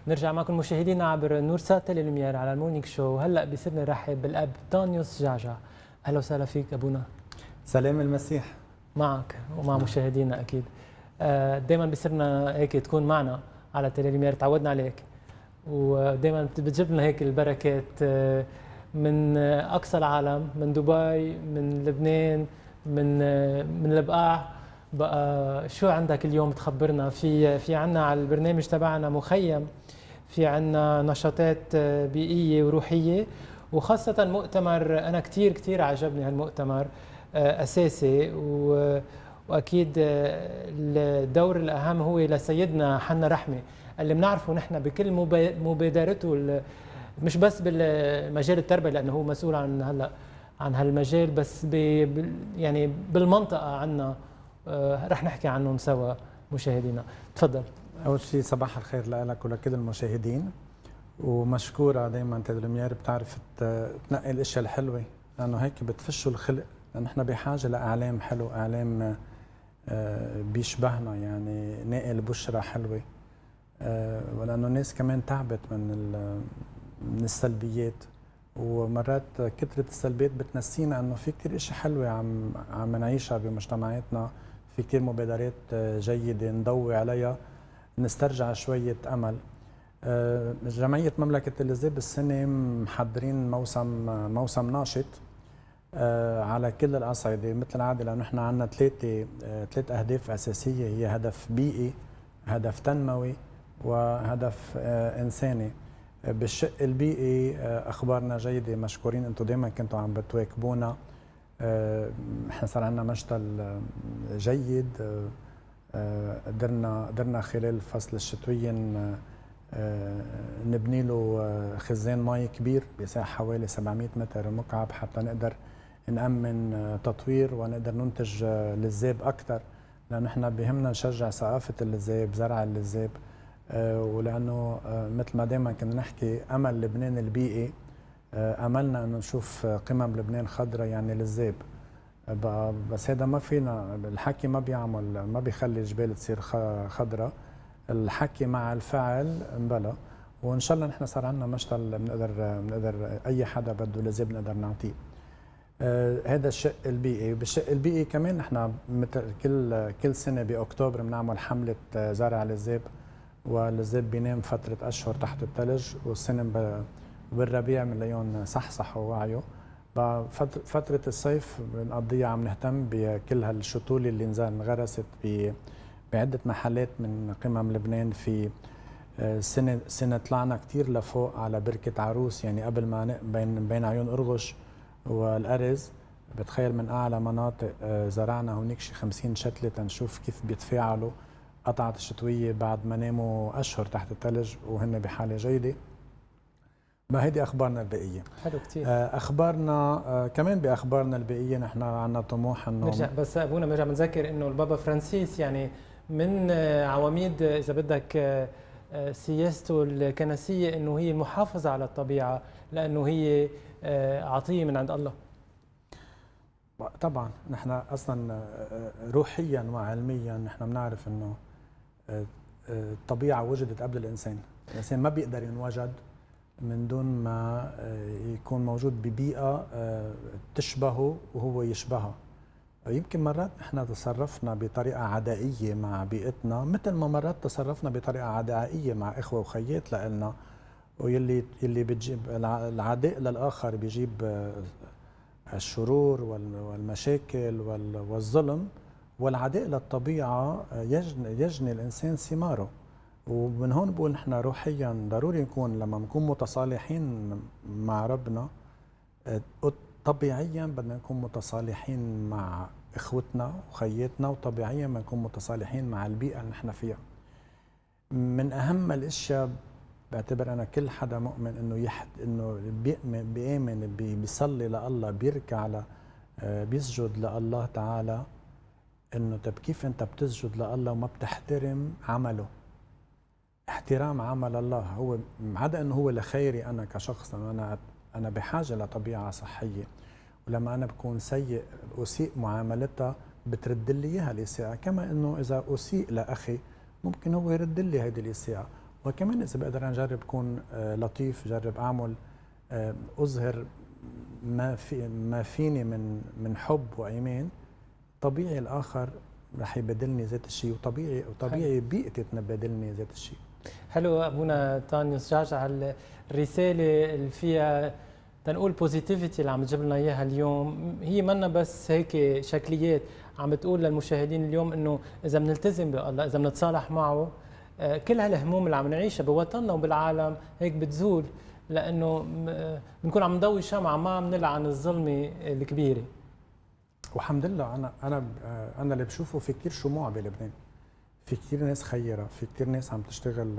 نرجع معكم مشاهدينا عبر نور سات تيليلومير على المورنينج شو. هلا بيصير نرحب بالاب طانيوس جعجع. اهلا وسهلا فيك ابونا. سلام المسيح معك ومع مشاهدينا اكيد. دائما بيصيرنا هيك تكون معنا على تيليلومير، تعودنا عليك ودائما بتجيب لنا هيك البركات من اقصى العالم، من دبي، من لبنان، من البقاع. بقى شو عندك اليوم تخبرنا؟ في عنا على البرنامج تبعنا مخيم، في عنا نشاطات بيئية وروحية، وخاصة مؤتمر أنا كتير عجبني هالمؤتمر أساسي، وأكيد الدور الأهم هو لسيدنا حنا رحمة اللي بنعرفه نحن بكل مبادرته، مش بس بالمجال التربوي لأنه هو مسؤول عن هالمجال، بس يعني بالمنطقة عنا. رح نحكي عنهم سوا مشاهدينا. تفضل. أول شيء صباح الخير لك ولكل المشاهدين، ومشكورة دايما تيليلومير بتعرف تنقي الأشياء الحلوة، لأنه هيك بتفشوا الخلق، لأن نحن بحاجة لإعلام حلو، إعلام بيشبهنا، يعني ناقل بشرة حلوة، ولأنه الناس كمان تعبت من السلبيات، ومرات كثرة السلبيات بتنسينا انه في كثير اشياء حلوه عم نعيشها بمجتمعاتنا، في كثير مبادرات جيده نضوي عليها، نسترجع شويه امل. جمعيه مملكه الجذاب السنه محضرين موسم ناشط على كل الاصعده مثل العاده، لانه نحن عندنا ثلاث اهداف اساسيه، هي هدف بيئي، هدف تنموي، وهدف انساني. بالشق البيئي اخبارنا جيده، مشكورين انتم دائما كنتوا عم بتواكبونا. احنا صار عندنا مشتل جيد، قدرنا خلال الفصل الشتوي نبني له خزان مي كبير بيساع حوالي 700 متر مكعب حتى نقدر نأمن تطوير ونقدر ننتج للذاب اكثر، لانه احنا بهمنا نشجع ثقافه اللذاب، زرع اللذاب، ولانه مثل ما دائما كنا نحكي امل لبنان البيئي، املنا انه نشوف قمم لبنان خضراء يعني للذاب. بس هذا ما فينا، الحكي ما بيعمل، ما بيخلي الجبال تصير خضراء، الحكي مع الفعل مبلا. وان شاء الله نحن صار عندنا مشتل بنقدر اي حدا بده لذاب نقدر نعطيه. هذا الشق البيئي. بالشق البيئي كمان نحن مثل كل سنه باكتوبر بنعمل حمله زرع للذاب، والذاب بينام فتره اشهر تحت الثلج، والسنه بالربيع بنلاقيهم صحصحوا ووعيوا. فتره الصيف بنقضيها عم نهتم بكل هالشطول اللي انغرست بعده محلات من قمم لبنان. في سنه طلعنا كثير لفوق على بركه عروس، يعني قبل ما بين عيون ارغش والارز، بتخيل من اعلى مناطق زرعنا هونيك شي 50 شتله تنشوف كيف بيتفاعلوا قطعة الشتوية بعد ما ناموا أشهر تحت الثلج وهن بحالة جيدة. ما هيدي أخبارنا البيئية. حلو كتير. أخبارنا كمان بأخبارنا البيئية نحن عنا طموح إنه نرجع، بس أبونا بنرجع بنذكر إنه البابا فرانسيس يعني من عواميد إذا بدك سياسته الكنسية إنه هي المحافظة على الطبيعة، لأنه هي عطية من عند الله. طبعا نحن اصلا روحيا وعلميا نحن بنعرف انه الطبيعه وجدت قبل الانسان، الانسان ما بيقدر ينوجد من دون ما يكون موجود ببيئه تشبهه وهو يشبهها. يمكن مرات نحن تصرفنا بطريقه عدائيه مع بيئتنا، مثل ما مرات تصرفنا بطريقه عدائيه مع اخوه وخيات لنا، يلي بتجيب العداء للاخر بيجيب الشرور والمشاكل والظلم، والعداء للطبيعة يجني الإنسان ثماره. ومن هون بقول نحن روحيا ضروري نكون لما نكون متصالحين مع ربنا، طبيعيا بدنا نكون متصالحين مع إخوتنا وخياتنا، وطبيعيا بدنا نكون متصالحين مع البيئة اللي نحن فيها. من أهم الأشياء بعتبر أنا كل حدا مؤمن إنه بيآمن بيصلي لله، بيركع بيسجد لله تعالى، إنه طب كيف أنت بتسجد لله وما بتحترم عمله؟ احترام عمل الله هو عدا إنه هو لخيري أنا كشخص، أنا بحاجة لطبيعة صحية، ولما أنا بكون سيء أسيء معاملتها بترد لي إياها الإساءة، كما إنه إذا أسيء لأخي ممكن هو يرد لي هيدي الإساءة. وكمان اذا بقدر اجرب اكون لطيف، جرب اعمل اظهر ما فيني من حب وايمان، طبيعي الاخر رح يبادلني ذات الشيء، وطبيعي بيئتي تبادلني ذات الشيء. حلو ابونا تانيوس جعجع على الرساله اللي فيها تنقول بوزيتيفيتي اللي عم تجيب لنا اياها اليوم، هي منا بس هيك شكليات، عم تقول للمشاهدين اليوم انه اذا بنلتزم بالله، اذا بنتصالح معه، كل هالهموم اللي عم نعيشها بوطننا وبالعالم هيك بتزول، لانه بنكون عم نضوي شمعة، ما عم نلعن الظلمه الكبيره. والحمد لله انا اللي بشوفه في كثير شموع بلبنان، في كثير ناس خيره، في كثير ناس عم تشتغل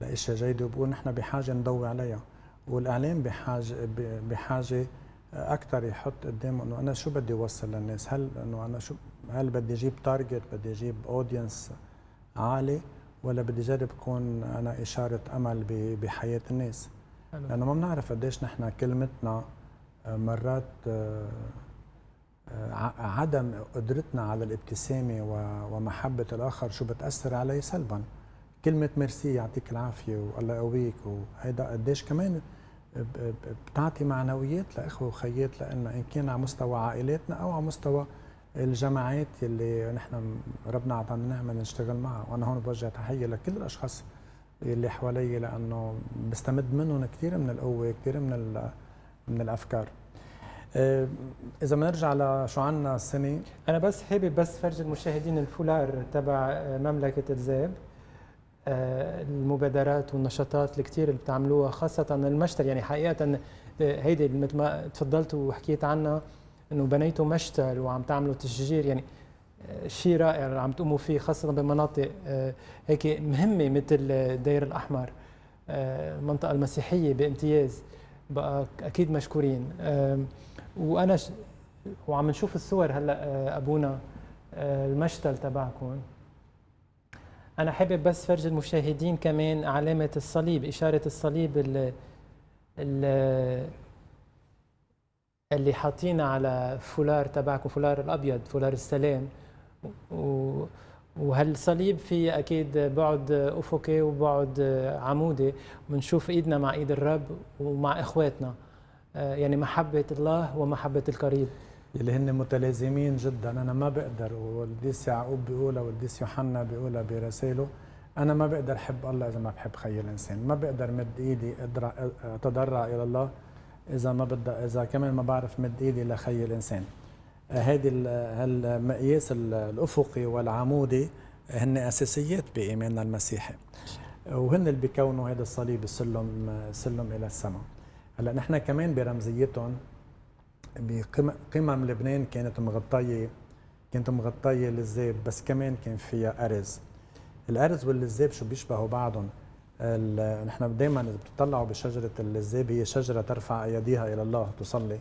لاشياء جيده، وبقول نحن بحاجه نضوي عليها، والاعلام بحاجه اكثر يحط قدامه انه انا شو بدي اوصل للناس، هل بدي اجيب تارجت، بدي اجيب اودينس عالي، ولا بدي اجرب اكون انا اشاره امل بحياه الناس. لانه ما بنعرف قديش نحن كلمتنا مرات عدم قدرتنا على الابتسامه ومحبه الاخر شو بتاثر علي سلبا. كلمه ميرسي يعطيك العافيه والله يقويك، وهيدا قديش كمان بتعطي معنويات لاخوه وخيات لنا، ان كان على مستوى عائلاتنا او على مستوى الجماعات اللي نحن ربنا اعطانا نعمه نشتغل معها. وانا هون بوجه تحيه لكل الاشخاص اللي حوالي، لانه بستمد منهم كثير من القوه، كثير من الافكار. اذا بنرجع لشو عنا السنه، انا بس حابب بس فرج المشاهدين الفولار تبع مملكه الذئب، المبادرات والنشاطات الكثير اللي بتعملوها، خاصه المشتل. يعني حقيقه هيدي مثل ما تفضلت وحكيت عنها، انه بنيتوا مشتل وعم تعملوا تشجير، يعني شيء رائع اللي عم تقوموا فيه، خاصه بمناطق هيك مهمه مثل الدير الاحمر، المنطقه المسيحيه بامتياز، بقى اكيد مشكورين. وانا وعم نشوف الصور هلا ابونا المشتل تبعكم. انا حابب بس فرج المشاهدين كمان علامه الصليب، اشاره الصليب اللي حاطينها على فولار تبعكم، فولار الابيض، فولار السلام. وهالصليب في اكيد بعد افقي وبعد عمودي، بنشوف ايدنا مع ايد الرب ومع اخواتنا، يعني محبه الله ومحبه القريب اللي هن متلازمين جدا. انا ما بقدر، والقديس يعقوب بيقولها والقديس يوحنا بيقولها برسائله، انا ما بقدر احب الله اذا ما بحب خي الانسان، ما بقدر مد ايدي اتضرع الى الله اذا كمان ما بعرف مد ايدي لخي الانسان. هذه المقياس الافقي والعمودي هن اساسيات بايماننا المسيحي، وهن اللي بيكونوا هذا الصليب، السلم الى السماء. هلا نحن كمان برمزيتهم بقمم لبنان كانت مغطيه للذئب، بس كمان كان فيها ارز. الارز والذئب شو بيشبهوا بعضهم؟ نحن دائما اذا بتطلعوا بشجره الذئب هي شجره ترفع ايديها الى الله تصلي،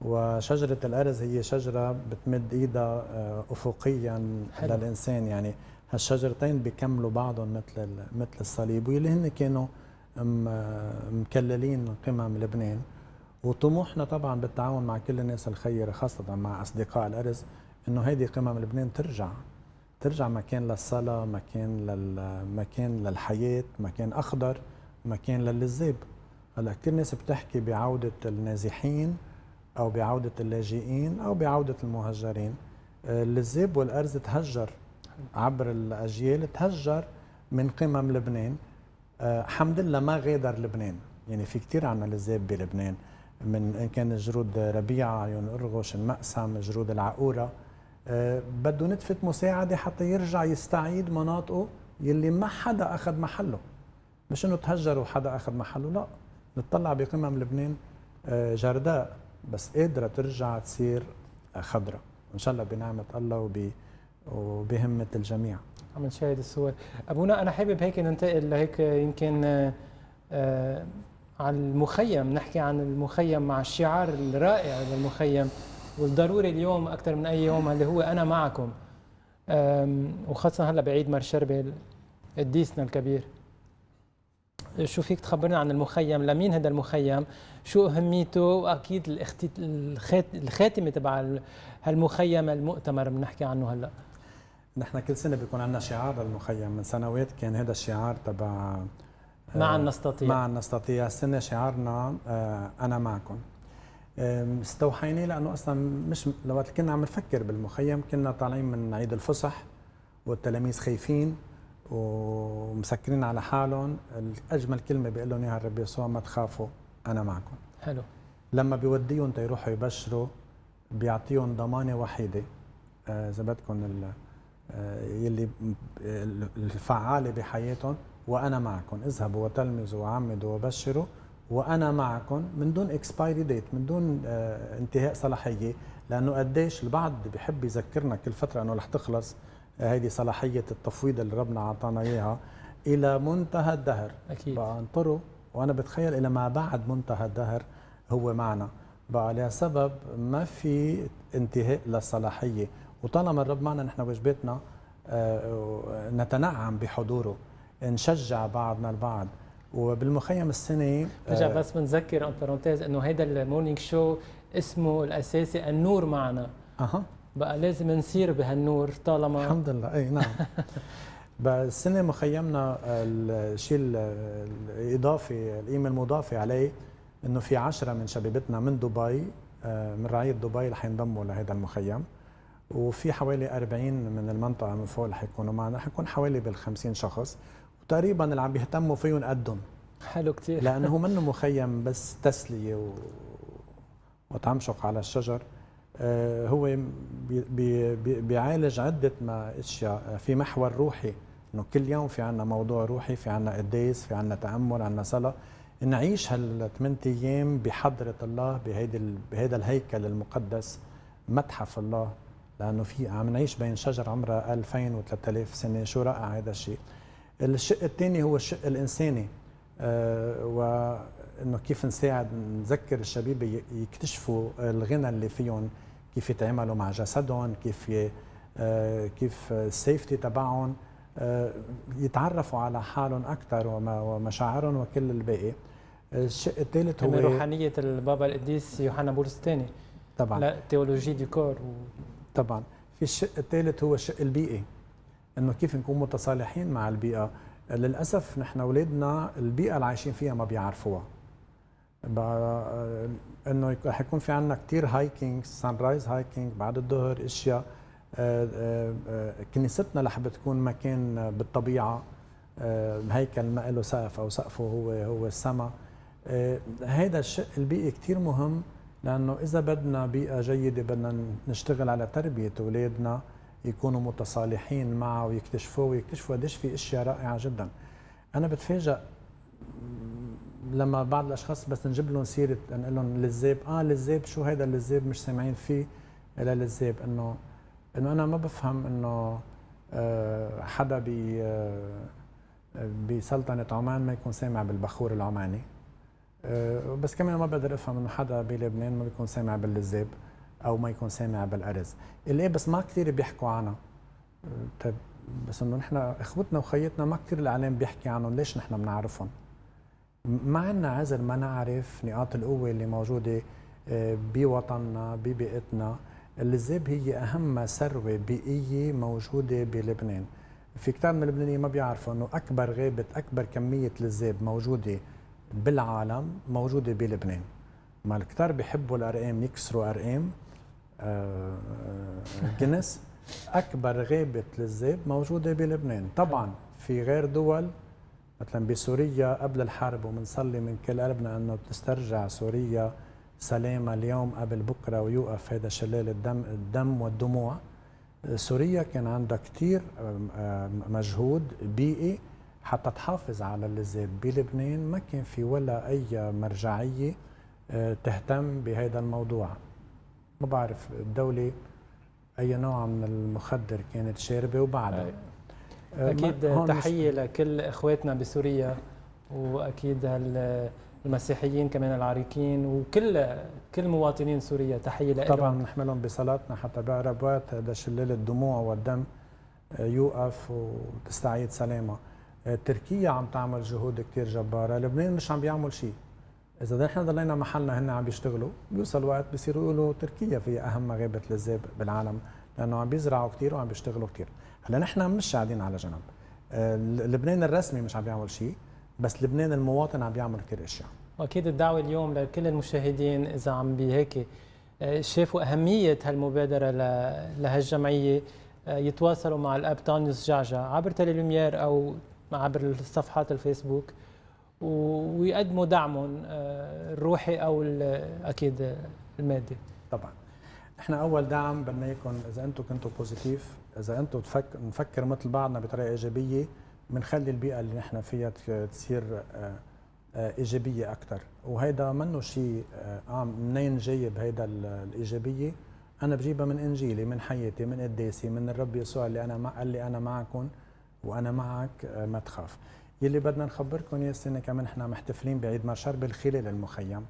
وشجره الارز هي شجره بتمد ايدها افقيا للانسان. يعني هالشجرتين بيكملوا بعضهم مثل الصليب، واللي هن كانوا مكللين قمم لبنان. وطموحنا طبعا بالتعاون مع كل الناس الخيره، خاصه مع اصدقاء الارز، انه هيدي قمم لبنان ترجع مكان للصلاه، مكان للحياه، مكان اخضر، مكان للذئب. هلا كثير ناس بتحكي بعوده النازحين او بعوده اللاجئين او بعوده المهجرين. الذئب والارز تهجر عبر الاجيال، تهجر من قمم لبنان. الحمد لله ما غادر لبنان، يعني في كثير عنا الذئب بلبنان، من ان كان جرود ربيعه، عيون ارغش، المقسم، جرود العقوره. بده نتفة مساعده حتى يرجع يستعيد مناطقه يلي ما حدا اخذ محله. مش انه تهجر وحدا اخذ محله، لا، نطلع بقمم لبنان جرداء بس قادره ترجع تصير خضراء ان شاء الله بنعمه الله وبهمه الجميع. عم نشاهد الصور. ابونا انا حابب هيك ننتقل لهيك يمكن على المخيم، نحكي عن المخيم مع الشعار الرائع للمخيم والضروري اليوم اكثر من اي يوم، اللي هو انا معكم، وخاصه هلا بعيد مار شربل قديسنا الكبير. شو فيك تخبرنا عن المخيم؟ لمين هذا المخيم؟ شو اهميته؟ واكيد الخاتمه تبع هالمخيم المؤتمر بنحكي عنه هلا. نحن كل سنه بيكون عندنا شعار للمخيم، من سنوات كان هذا الشعار تبع معا نستطيع. معا نستطيع. السنه شعارنا انا معكم. استوحيناه لانه اصلا مش لو كنا عم نفكر بالمخيم كنا طالعين من عيد الفصح والتلاميذ خايفين ومسكرين على حالهم، اجمل كلمه بيقول لهم اياها الرب يسوع: ما تخافوا انا معكم. حلو. لما بيوديهم تيروحوا يبشروا بيعطيهم ضمانه وحيده، اذا بدكم يلي الفعاله بحياتهم: وانا معكم، اذهبوا وتلمذوا وعمدوا وبشروا وانا معكم، من دون اكسبايري ديت، من دون انتهاء صلاحيه. لانه قديش البعض بيحب يذكرنا كل فتره انه رح تخلص هيدي صلاحيه التفويض اللي ربنا اعطانا اياها الى منتهى الدهر. اكيد. بقى انطروا، وانا بتخيل الى ما بعد منتهى الدهر هو معنا. بقى لسبب ما في انتهاء للصلاحيه، وطالما الرب معنا نحن واجباتنا نتنعم بحضوره، نشجع بعضنا البعض. وبالمخيم السنه رجع بس بنذكر ان بارونتيز انه هيدا المورنينج شو اسمه الاساسي النور معنا. بقى لازم نسير بهالنور طالما الحمد لله. اي نعم. بقى السنه مخيمنا الشيء الاضافي، القيمه المضافه عليه انه في 10 من شبيبتنا من دبي، من رعيه دبي رح ينضموا لهذا المخيم، وفي حوالي 40 من المنطقه من فوق رح يكونوا معنا، رح يكون حوالي بال50 شخص، وتقريبا اللي عم بيهتموا فيهم قدهم. حلو كثير. لانه منه مخيم بس تسليه وتمشق على الشجر، هو بيعالج عده اشياء. في محور روحي، انه كل يوم في عنا موضوع روحي، في عنا قداس، في عنا تامل، عنا صلاه، نعيش هال8 ايام بحضره الله بهيدا الهيكل المقدس، متحف الله، لانه في عم نعيش بين شجر عمرها 2000 و3000 سنه. شو رائع هذا الشيء. الشق الثاني هو الشق الانساني، وانه كيف نساعد نذكر الشبيبه يكتشفوا الغنى اللي فيهم، كيف يتعاملوا مع جسدهم، كيف السيفتي تبعهم، يتعرفوا على حالهم اكثر ومشاعرهم وكل الباقي. الشق الثالث هو روحانيه البابا القديس يوحنا بولس الثاني، طبعا، لا تيولوجي دي كور طبعا. في الشق الثالث هو الشق البيئي، انه كيف نكون متصالحين مع البيئه. للاسف نحن اولادنا البيئه اللي عايشين فيها ما بيعرفوها. انه رح يكون في عندنا كثير هايكينج، سان رايز هايكينج بعد الظهر، اشياء. كنيستنا رح بتكون مكان بالطبيعه، هيكل ما له سقف او سقفه هو السماء. هذا الشق البيئي كثير مهم، لانه اذا بدنا بيئه جيده بدنا نشتغل على تربيه اولادنا يكونوا متصالحين معه ويكتشفوا قديش في اشياء رائعه جدا. انا بتفاجئ لما بعض الاشخاص بس نجيب لهم سيره نقول لهم للذاب، للذاب شو هيدا اللذاب، مش سامعين فيه الا للذاب. انه انا ما بفهم انه حدا بسلطنه عمان ما يكون سامع بالبخور العماني، بس كمان ما بقدر افهم انه حدا بلبنان ما بيكون سامع باللذاب او ما يكون سامع بالارز اللي بس ما كثير بيحكوا عنها. طيب بس انه نحن اخوتنا وخيتنا ما كثير الاعلام بيحكي عنهم، ليش نحن بنعرفهم؟ ما عندنا عذر ما نعرف نقاط القوه اللي موجوده بوطننا ببيئتنا. اللذاب هي اهم ثروه بيئيه موجوده بلبنان. في كثير من اللبنانيين ما بيعرفوا انه اكبر غابه، اكبر كميه لذاب موجوده بالعالم موجوده بلبنان. ما الكثار بيحبوا الارقام، يكسروا ارقام جينيس. اكبر غابه للذاب موجوده بلبنان. طبعا في غير دول، مثلا بسوريا قبل الحرب، وبنصلي من كل قلبنا انه بتسترجع سوريا سلامة اليوم قبل بكره ويوقف هذا شلال الدم والدموع. سوريا كان عندها كثير مجهود بيئي حتى تحافظ على اللذاب. بلبنان ما كان في ولا اي مرجعيه تهتم بهذا الموضوع. ما بعرف الدوله اي نوع من المخدر كانت شاربه وبعدها. اكيد تحيه لكل اخواتنا بسوريا، واكيد المسيحيين كمان العريقين، وكل مواطنين سوريا تحيه لهم. طبعا نحملهم بصلاتنا حتى بأقرب وقت هذا شلال الدموع والدم يوقف وتستعيد سلامه. تركيا عم تعمل جهود كثير جباره، لبنان مش عم بيعمل شيء. اذا نحن ضلينا محلنا هن عم بيشتغلوا، بيوصل وقت بصيروا يقولوا تركيا فيها اهم غابه لذاب بالعالم، لانه عم بيزرعوا كثير وعم بيشتغلوا كثير. هلا نحن مش قاعدين على جنب، لبنان الرسمي مش عم بيعمل شيء، بس لبنان المواطن عم بيعمل كثير اشياء. واكيد الدعوه اليوم لكل المشاهدين اذا عم بهيك شافوا اهميه هالمبادره لهالجمعيه يتواصلوا مع الاب تانيوس جعجع عبر تيليلوميير او عبر صفحات الفيسبوك ويقدموا دعمهم الروحي او اكيد المادي. طبعا احنا اول دعم بدنا اياكم، اذا انتم كنتوا بوزيتيف، اذا انتم نفكر مثل بعضنا بطريقه ايجابيه، بنخلي البيئه اللي نحن فيها تصير ايجابيه اكثر. وهيدا منه شيء منين جايب هيدا الايجابيه؟ انا بجيبها من انجيلي، من حياتي، من قداسي، من الرب يسوع اللي قال لي انا معكم وانا معك ما تخاف. يلي بدنا نخبركم يا السنه كمان احنا محتفلين بعيد مارشربل خلال المخيم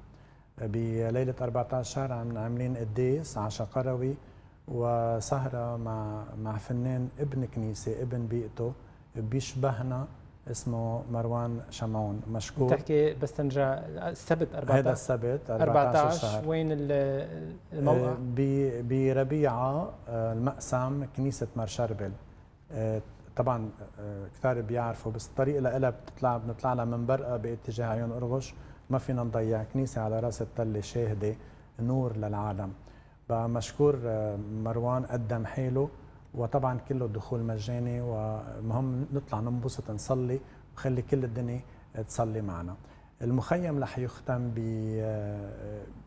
بليله 14 عاملين قداس عشاء قروي وسهره مع فنان ابن كنيسه ابن بيئته بيشبهنا اسمه مروان شمعون مشكور. بتحكي بس تنرجع السبت 14 هذا السبت 14 شهر. وين الموقع؟ بربيعه المقسم كنيسه مارشربل. طبعا كثار بيعرفوا، بس الطريق لها بنطلع لها من برقه باتجاه عيون قرغش، ما فينا نضيع. كنيسه على راس التله شاهده نور للعالم. بقى مشكور مروان قدم حاله، وطبعا كله الدخول مجاني، ومهم نطلع ننبسط نصلي وخلي كل الدنيا تصلي معنا. المخيم رح يختم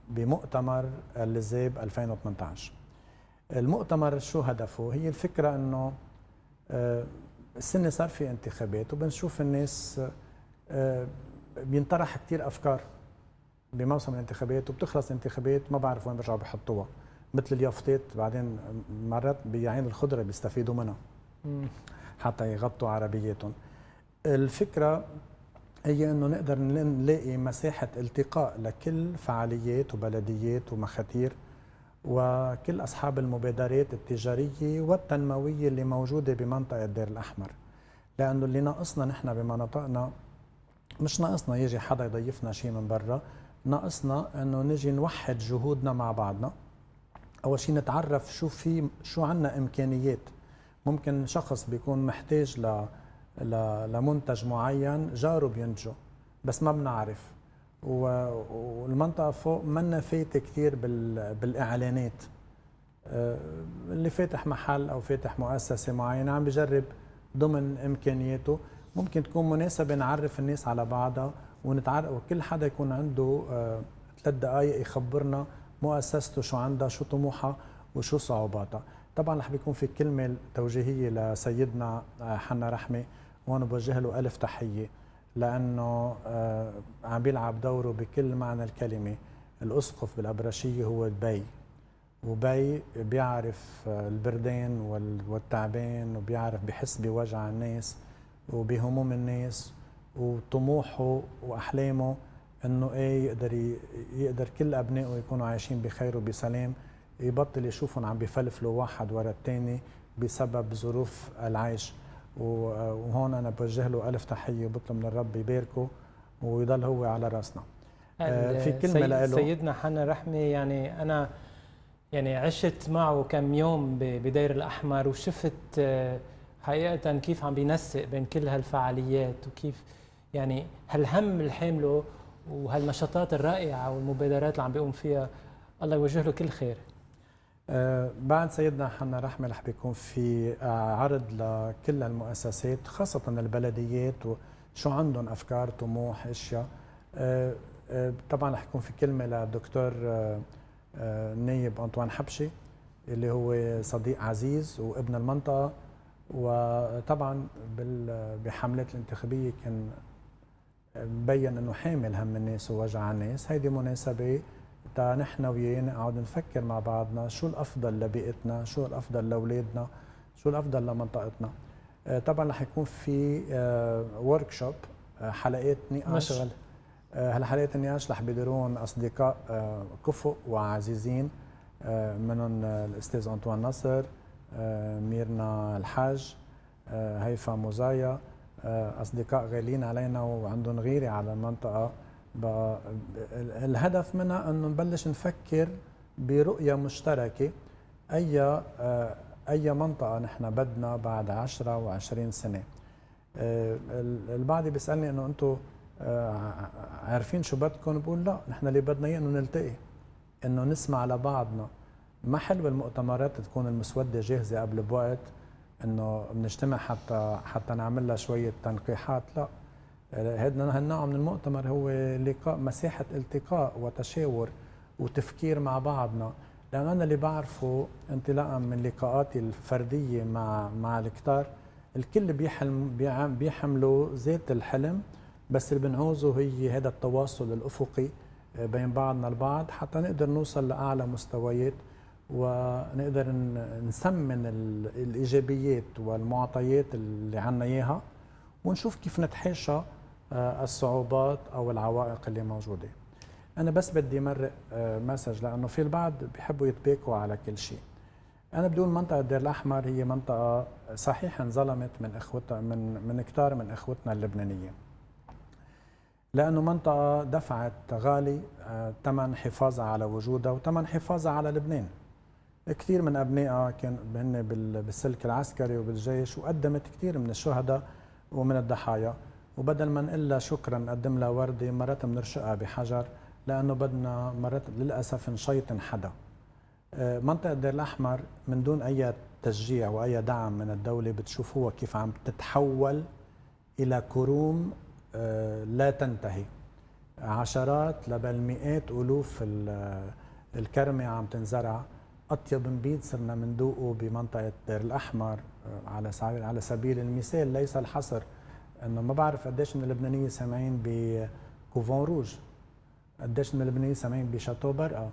بمؤتمر الزيب 2018. المؤتمر شو هدفه؟ هي الفكره انه السنه صار في انتخابات وبنشوف الناس بينطرح كثير افكار بموسم الانتخابات، وبتخلص الانتخابات ما بعرف وين بيرجعوا بيحطوها، مثل اليافطات بعدين مرات بعين الخضره بيستفيدوا منها حتى يغطوا عربياتهم. الفكره هي انه نقدر نلاقي مساحه التقاء لكل فعاليات وبلديات ومخاتير وكل اصحاب المبادرات التجاريه والتنمويه اللي موجوده بمنطقه الدير الاحمر. لانه اللي ناقصنا نحن بمناطقنا، مش ناقصنا يجي حدا يضيفنا شيء من برا، ناقصنا انه نجي نوحد جهودنا مع بعضنا. اول شيء نتعرف شو عندنا امكانيات. ممكن شخص بيكون محتاج لمنتج معين، جاره بينتجه بس ما بنعرف، والمنطقه فوق منا فايته كثير بالاعلانات. اللي فاتح محل او فاتح مؤسسه معينه عم بجرب ضمن امكانياته، ممكن تكون مناسبه نعرف الناس على بعضها وكل حدا يكون عنده 3 دقائق يخبرنا مؤسسته شو عندها، شو طموحها وشو صعوباتها. طبعا رح بيكون في كلمه توجيهيه لسيدنا حنا رحمي، وهون بوجه له الف تحيه، لانه عم بيلعب دوره بكل معنى الكلمه. الاسقف بالابرشيه هو البي، وبي بيعرف البردان والتعبان، وبيعرف بحس بوجع الناس وبهموم الناس، وطموحه واحلامه انه يقدر كل ابنائه يكونوا عايشين بخير وبسلام، يبطل يشوفهم عم بيفلفلوا واحد ورا الثاني بسبب ظروف العيش. وهون انا بوجه له الف تحيه وبطلب من الرب يباركه ويضل هو على راسنا. في كلمه له سيدنا حنا رحمي، يعني انا عشت معه كم يوم بدير الاحمر وشفت حقيقه كيف عم بينسق بين كل هالفعاليات، وكيف يعني هالهم اللي حامله وهالنشاطات الرائعه والمبادرات اللي عم بيقوم فيها. الله يوجه له كل خير. بعد سيدنا حنا رحمه رح بيكون في عرض لكل المؤسسات خاصه البلديات وشو عندهم افكار طموح اشياء. طبعا رح يكون في كلمه للدكتور النايب أنطوان حبشي اللي هو صديق عزيز وابن المنطقه، وطبعا بحملات الانتخابيه كان مبين انه حامل هم الناس ووجع الناس. هيدي مناسبه تا نحن وياه نقعد نفكر مع بعضنا شو الافضل لبيئتنا، شو الافضل لاولادنا، شو الافضل لمنطقتنا. طبعا رح يكون في ورك شوب، حلقات نقاش مشغل. هالحلقات النقاش رح بيديرون اصدقاء كفؤ وعزيزين، منهم الاستاذ انطوان نصر، ميرنا الحاج، هيفا مزايا، اصدقاء غاليين علينا وعندهم غيره على المنطقه. الهدف منها انه نبلش نفكر برؤيه مشتركه، أي منطقة نحن بدنا بعد 10 و20 سنة. البعض بيسألني إنه أنتم عارفين شو بدكم؟ بقول لا، نحن اللي بدنا إياه إنه نلتقي، إنه نسمع لبعضنا. ما حلو المؤتمرات تكون المسودة جاهزة قبل بوقت، إنه بنجتمع حتى نعمل لها شوية تنقيحات. لا، هذا النوع من المؤتمر هو لقاء، مساحة التقاء وتشاور وتفكير مع بعضنا. لأن أنا اللي بعرفه انطلاقا من لقاءاتي الفردية مع الكتار، الكل بيحملوا ذات الحلم، بس اللي بنعوزه هي هذا التواصل الأفقي بين بعضنا البعض، حتى نقدر نوصل لأعلى مستويات ونقدر نسمن الإيجابيات والمعطيات اللي عنا إياها، ونشوف كيف نتحاشى الصعوبات أو العوائق اللي موجودة. أنا بس بدي مرق مسج، لأنه في البعض بيحبوا يتباكوا على كل شيء. أنا بدون منطقة الدير الأحمر هي منطقة صحيح انظلمت من إخوتها من كتار من إخوتنا اللبنانيين، لأنه منطقة دفعت غالي ثمن حفاظها على وجودها وثمن حفاظها على لبنان. كثير من أبنائها كان هن بالسلك العسكري وبالجيش، وقدمت كثير من الشهداء ومن الضحايا، وبدل ما نقول لها شكرا نقدم لها وردة، مرات بنرشقها بحجر، لأنه بدنا مرات للأسف نشيطن حدا. منطقة الدير الأحمر من دون أي تشجيع وأي دعم من الدولة بتشوفوها كيف عم تتحول إلى كروم لا تنتهي. عشرات بل مئات ألوف الكرمة عم تنزرع. أطيب نبيذ صرنا مندوقه بمنطقة الدير الأحمر على سبيل المثال، ليس الحصر. إنه ما بعرف قديش من اللبنانيين سامعين بكوفون روج، قديش من اللبنانيين سامعين بشاتو برقة.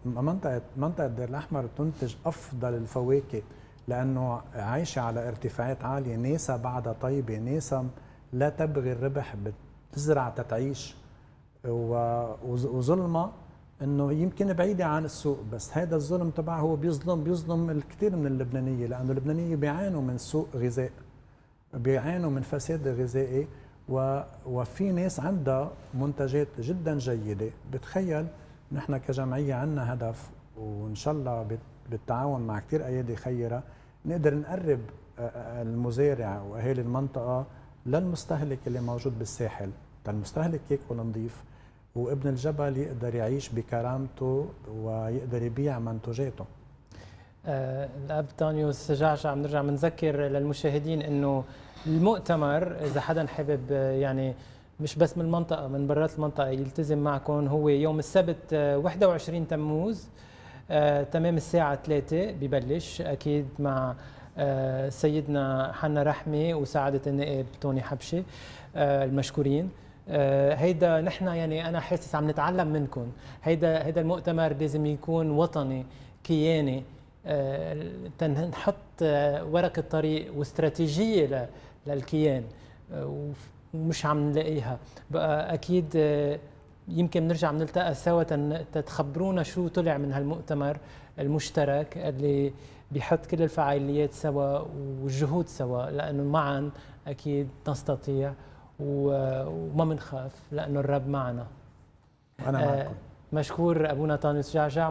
منطقة الدير الأحمر تنتج أفضل الفواكه، لأنه عايشة على ارتفاعات عالية. ناسا بعدها طيبة، ناسا لا تبغي الربح، بتزرع تتعيش. وظلمة انه يمكن بعيدة عن السوق، بس هذا الظلم تبعه هو بيظلم الكثير من اللبنانية، لأنه اللبنانية بيعانوا من سوء غذاء، بيعانوا من فساد غذائي، وفي ناس عندها منتجات جدا جيدة. بتخيل نحن كجمعية عندنا هدف، وإن شاء الله بالتعاون مع كثير أيادي خيرة نقدر نقرب المزارع وأهالي المنطقة للمستهلك اللي موجود بالساحل، المستهلك ياكل نظيف، وابن الجبل يقدر يعيش بكرامته ويقدر يبيع منتوجاته. الأب تانيوس جعجع، بنرجع بنذكر للمشاهدين إنه المؤتمر إذا حدا حابب يعني مش بس من المنطقة، من برات المنطقة يلتزم معكم، هو يوم السبت 21 تموز تمام الساعة 3 ببلش، أكيد مع سيدنا حنا رحمي وسعادة النائب توني حبشي المشكورين. هيدا نحن يعني أنا حاسس عم نتعلم منكم. هيدا المؤتمر لازم يكون وطني كياني، تنحط ورقة طريق واستراتيجية للكيان، ومش عم نلاقيها بقى. أكيد يمكن نرجع نلتقى سوا تتخبرونا شو طلع من هالمؤتمر المشترك اللي بيحط كل الفعاليات سوا والجهود سوا، لأنه معا أكيد نستطيع وما منخاف، لأنه الرب معنا. أنا معكم. مشكور أبونا تانيوس جعجع.